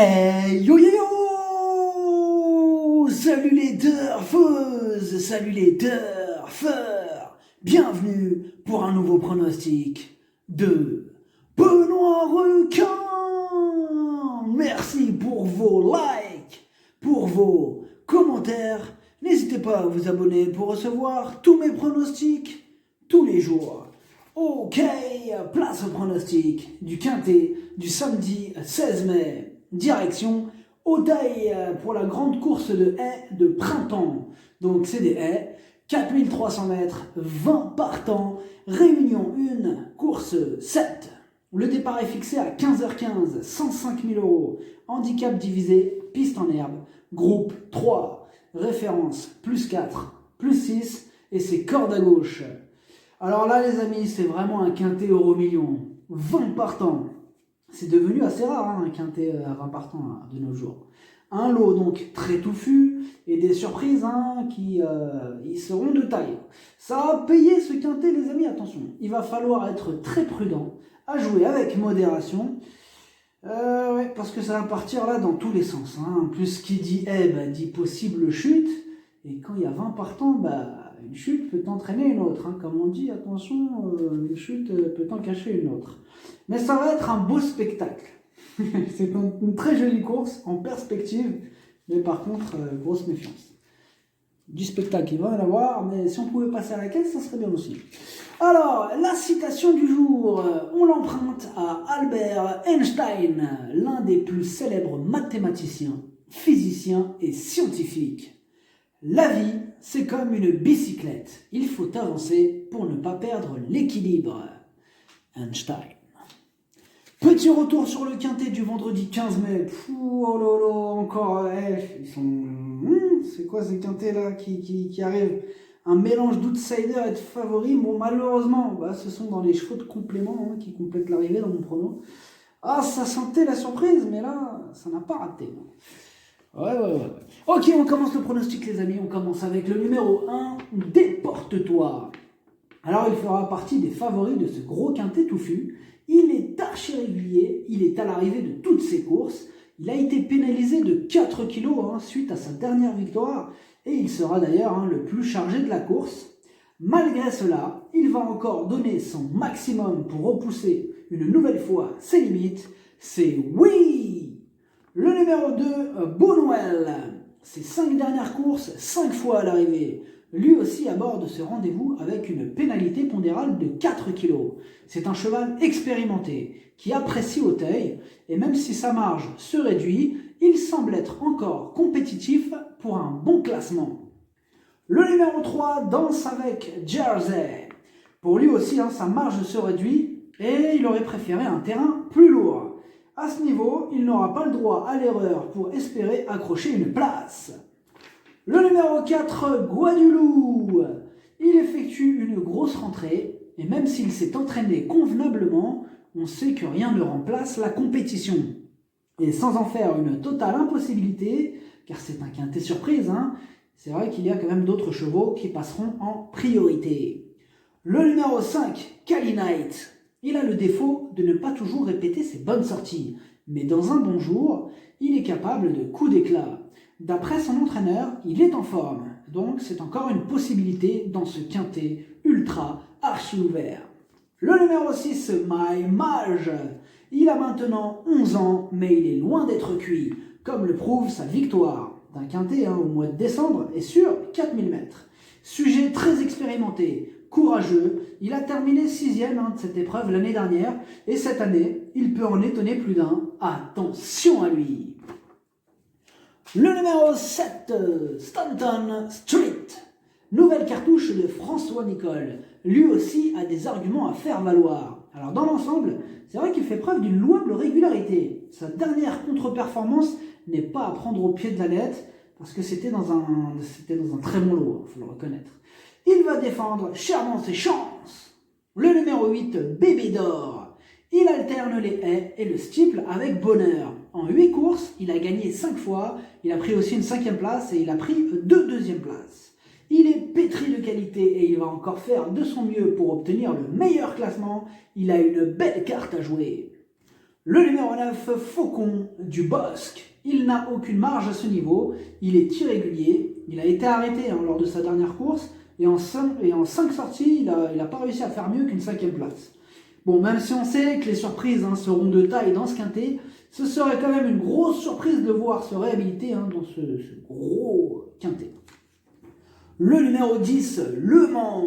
Hey yo yo yo! Salut les turfeuses, salut les turfeurs! Bienvenue pour un nouveau pronostic de Benoît Requin! Merci pour vos likes, pour vos commentaires. N'hésitez pas à vous abonner pour recevoir tous mes pronostics tous les jours. Ok, place au pronostic du Quintet du samedi 16 mai. Direction Auteuil pour la grande course de haies de printemps. Donc c'est des haies, 4300 mètres, 20 partants, réunion 1, course 7. Le départ est fixé à 15h15, 105 000 euros. Handicap divisé, piste en herbe, groupe 3. Référence, plus 4, plus 6, et c'est corde à gauche. Alors là les amis, c'est vraiment un quintet euro million. 20 partants. C'est devenu assez rare un quintet à 20 partants de nos jours. Un lot donc très touffu et des surprises qui ils seront de taille. Ça va payer ce quintet les amis, attention. Il va falloir être très prudent, à jouer avec modération. Ouais, parce que ça va partir là dans tous les sens. En plus qui dit dit possible chute. Et quand il y a 20 partants, une chute peut entraîner une autre. Comme on dit, attention, une chute peut en cacher une autre. Mais ça va être un beau spectacle. C'est une très jolie course en perspective. Mais par contre, grosse méfiance. Du spectacle, il va y en avoir. Mais si on pouvait passer à la caisse, ça serait bien aussi. Alors, la citation du jour, on l'emprunte à Albert Einstein, l'un des plus célèbres mathématiciens, physiciens et scientifiques. La vie, c'est comme une bicyclette. Il faut avancer pour ne pas perdre l'équilibre. Einstein. Petit retour sur le quintet du vendredi 15 mai. Oh là là, encore, ils sont... c'est quoi ces quintets là qui arrivent? Un mélange d'outsiders et de favoris. Bon, malheureusement, ce sont dans les chevaux de complément qui complètent l'arrivée dans mon prono. Ah, ça sentait la surprise, mais là, ça n'a pas raté. Ouais. Ok, on commence le pronostic les amis, on commence avec le numéro 1, Déporte-toi. Alors il fera partie des favoris de ce gros quintet touffu. Il est archi régulier, il est à l'arrivée de toutes ses courses. Il a été pénalisé de 4 kilos suite à sa dernière victoire. Et il sera d'ailleurs le plus chargé de la course. Malgré cela, il va encore donner son maximum pour repousser une nouvelle fois ses limites. C'est oui! Le numéro 2, Beau Noël. Ses 5 dernières courses, 5 fois à l'arrivée. Lui aussi aborde ce rendez-vous avec une pénalité pondérale de 4 kg. C'est un cheval expérimenté qui apprécie Auteuil et même si sa marge se réduit, il semble être encore compétitif pour un bon classement. Le numéro 3 danse avec Jersey. Pour lui aussi, sa marge se réduit et il aurait préféré un terrain plus lourd. À ce niveau, il n'aura pas le droit à l'erreur pour espérer accrocher une place. Le numéro 4, Guadeloupe. Il effectue une grosse rentrée et même s'il s'est entraîné convenablement, on sait que rien ne remplace la compétition. Et sans en faire une totale impossibilité, car c'est un quintet surprise, c'est vrai qu'il y a quand même d'autres chevaux qui passeront en priorité. Le numéro 5, Cali Knight. Il a le défaut de ne pas toujours répéter ses bonnes sorties, mais dans un bon jour, il est capable de coups d'éclat. D'après son entraîneur, il est en forme, donc c'est encore une possibilité dans ce quintet ultra archi ouvert. Le numéro 6, My Mage. Il a maintenant 11 ans, mais il est loin d'être cuit, comme le prouve sa victoire d'un quintet au mois de décembre et sur 4000 mètres. Sujet très expérimenté, courageux, il a terminé 6e de cette épreuve l'année dernière et cette année, il peut en étonner plus d'un. Attention à lui. Le numéro 7, Stanton Street. Nouvelle cartouche de François Nicole. Lui aussi a des arguments à faire valoir. Alors dans l'ensemble, c'est vrai qu'il fait preuve d'une louable régularité. Sa dernière contre-performance n'est pas à prendre au pied de la lettre parce que c'était dans un très bon lot, il faut le reconnaître. Il va défendre chèrement ses chances. Le numéro 8, Bébé d'Or. Il alterne les haies et le steeple avec bonheur. En 8 courses, il a gagné 5 fois, il a pris aussi une 5e place et il a pris 2 deuxièmes places. Il est pétri de qualité et il va encore faire de son mieux pour obtenir le meilleur classement. Il a une belle carte à jouer. Le numéro 9, Faucon du Bosque. Il n'a aucune marge à ce niveau, il est irrégulier, il a été arrêté lors de sa dernière course, et en 5 sorties, il n'a pas réussi à faire mieux qu'une 5e place. Bon, même si on sait que les surprises seront de taille dans ce quintet, ce serait quand même une grosse surprise de voir se réhabiliter dans ce gros quintet. Le numéro 10, Le Mans.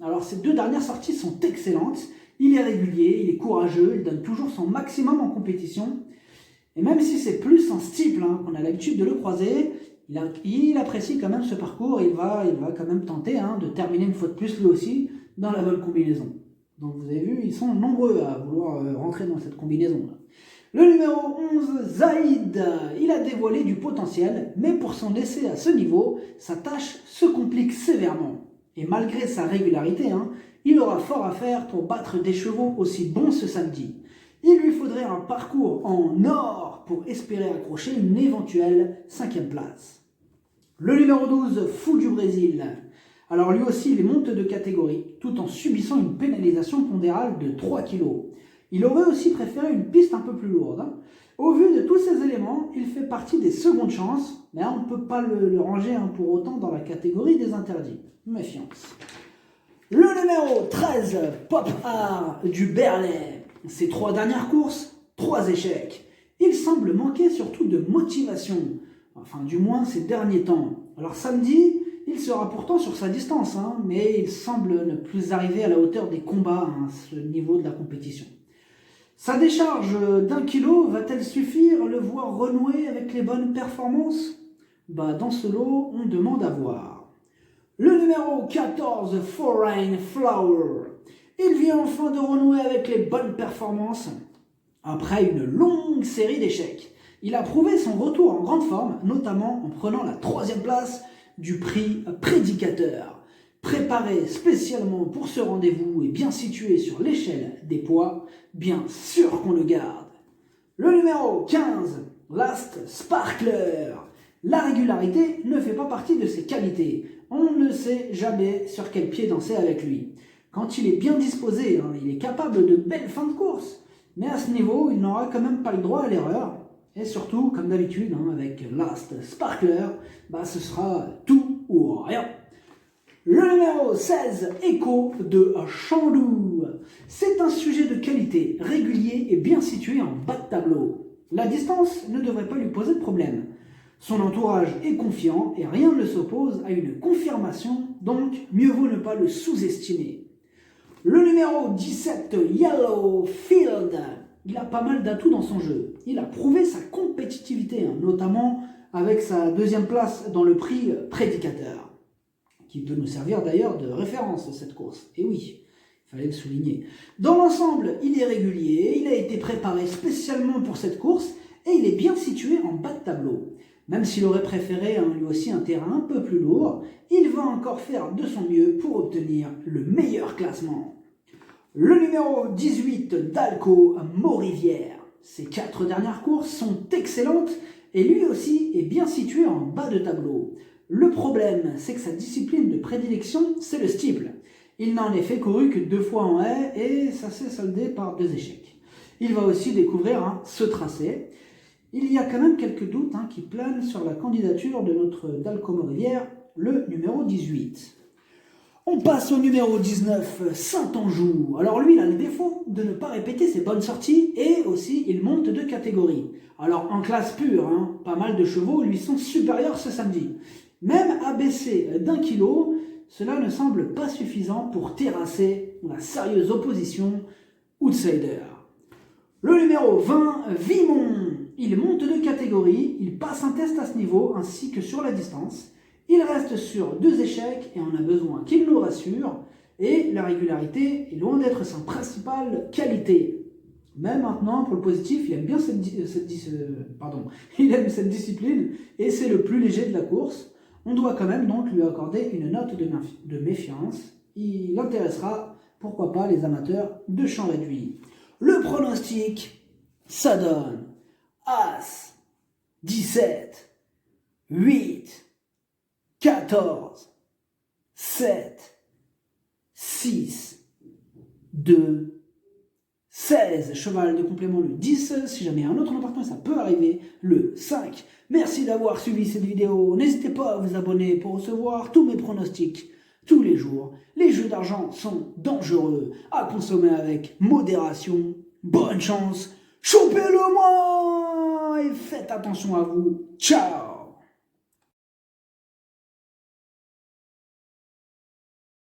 Alors ces 2 dernières sorties sont excellentes. Il est régulier, il est courageux, il donne toujours son maximum en compétition. Et même si c'est plus en steeple qu'on a l'habitude de le croiser, il apprécie quand même ce parcours et il va quand même tenter de terminer une fois de plus lui aussi dans la bonne combinaison. Donc vous avez vu, ils sont nombreux à vouloir rentrer dans cette combinaison. Le numéro 11, Zaïd, il a dévoilé du potentiel, mais pour son essai à ce niveau, sa tâche se complique sévèrement. Et malgré sa régularité, il aura fort à faire pour battre des chevaux aussi bons ce samedi. Il lui faudrait un parcours en or pour espérer accrocher une éventuelle 5e place. Le numéro 12, Fou du Brésil. Alors lui aussi, il monte de catégorie, tout en subissant une pénalisation pondérale de 3 kg. Il aurait aussi préféré une piste un peu plus lourde. Au vu de tous ces éléments, il fait partie des secondes chances, mais on ne peut pas le ranger pour autant dans la catégorie des interdits. Méfiance. Le numéro 13, Pop Art du Berlay. Ses 3 dernières courses, 3 échecs. Il semble manquer surtout de motivation, enfin du moins ces derniers temps. Alors samedi, il sera pourtant sur sa distance, mais il semble ne plus arriver à la hauteur des combats à ce niveau de la compétition. Sa décharge d'1 kg va-t-elle suffire à le voir renouer avec les bonnes performances ? Dans ce lot, on demande à voir. Le numéro 14, Foreign Flower. Il vient enfin de renouer avec les bonnes performances après une longue série d'échecs. Il a prouvé son retour en grande forme, notamment en prenant la 3e place du prix Prédicateur. Préparé spécialement pour ce rendez-vous et bien situé sur l'échelle des poids, bien sûr qu'on le garde. Le numéro 15, Last Sparkler. La régularité ne fait pas partie de ses qualités. On ne sait jamais sur quel pied danser avec lui. Quand il est bien disposé, il est capable de belles fins de course. Mais à ce niveau, il n'aura quand même pas le droit à l'erreur. Et surtout, comme d'habitude, avec Last Sparkler, ce sera tout ou rien. Le numéro 16, Echo de Chandoux. C'est un sujet de qualité, régulier et bien situé en bas de tableau. La distance ne devrait pas lui poser de problème. Son entourage est confiant et rien ne s'oppose à une confirmation, donc mieux vaut ne pas le sous-estimer. Le numéro 17, Yellow Field. Il a pas mal d'atouts dans son jeu. Il a prouvé sa compétitivité, notamment avec sa 2e place dans le prix Prédicateur, qui peut nous servir d'ailleurs de référence cette course. Et oui, il fallait le souligner. Dans l'ensemble, il est régulier, il a été préparé spécialement pour cette course et il est bien situé en bas de tableau. Même s'il aurait préféré lui aussi un terrain un peu plus lourd, il va encore faire de son mieux pour obtenir le meilleur classement. Le numéro 18, Dalco Maurivière. Ses 4 dernières courses sont excellentes et lui aussi est bien situé en bas de tableau. Le problème, c'est que sa discipline de prédilection, c'est le steeple. Il n'a en effet couru que 2 fois en haie et ça s'est soldé par 2 échecs. Il va aussi découvrir ce tracé. Il y a quand même quelques doutes qui planent sur la candidature de notre Dalco Maurivière, le numéro 18. On passe au numéro 19, Saint-Anjou. Alors lui, il a le défaut de ne pas répéter ses bonnes sorties et aussi il monte de catégorie. Alors en classe pure, pas mal de chevaux lui sont supérieurs ce samedi. Même abaissé d'1 kg, cela ne semble pas suffisant pour terrasser la sérieuse opposition outsider. Le numéro 20, Vimon. Il monte de catégorie, il passe un test à ce niveau ainsi que sur la distance. Il reste sur 2 échecs et on a besoin qu'il nous rassure. Et la régularité est loin d'être sa principale qualité. Mais maintenant, pour le positif, il aime bien cette discipline et c'est le plus léger de la course. On doit quand même donc lui accorder une note de méfiance. Il intéressera, pourquoi pas, les amateurs de champ réduit. Le pronostic, ça donne As, 17, 8, 14, 7, 6, 2, 16, cheval de complément le 10, si jamais un autre emportement, ça peut arriver le 5. Merci d'avoir suivi cette vidéo, n'hésitez pas à vous abonner pour recevoir tous mes pronostics tous les jours. Les jeux d'argent sont dangereux, à consommer avec modération. Bonne chance, chopez-le moi et faites attention à vous. Ciao.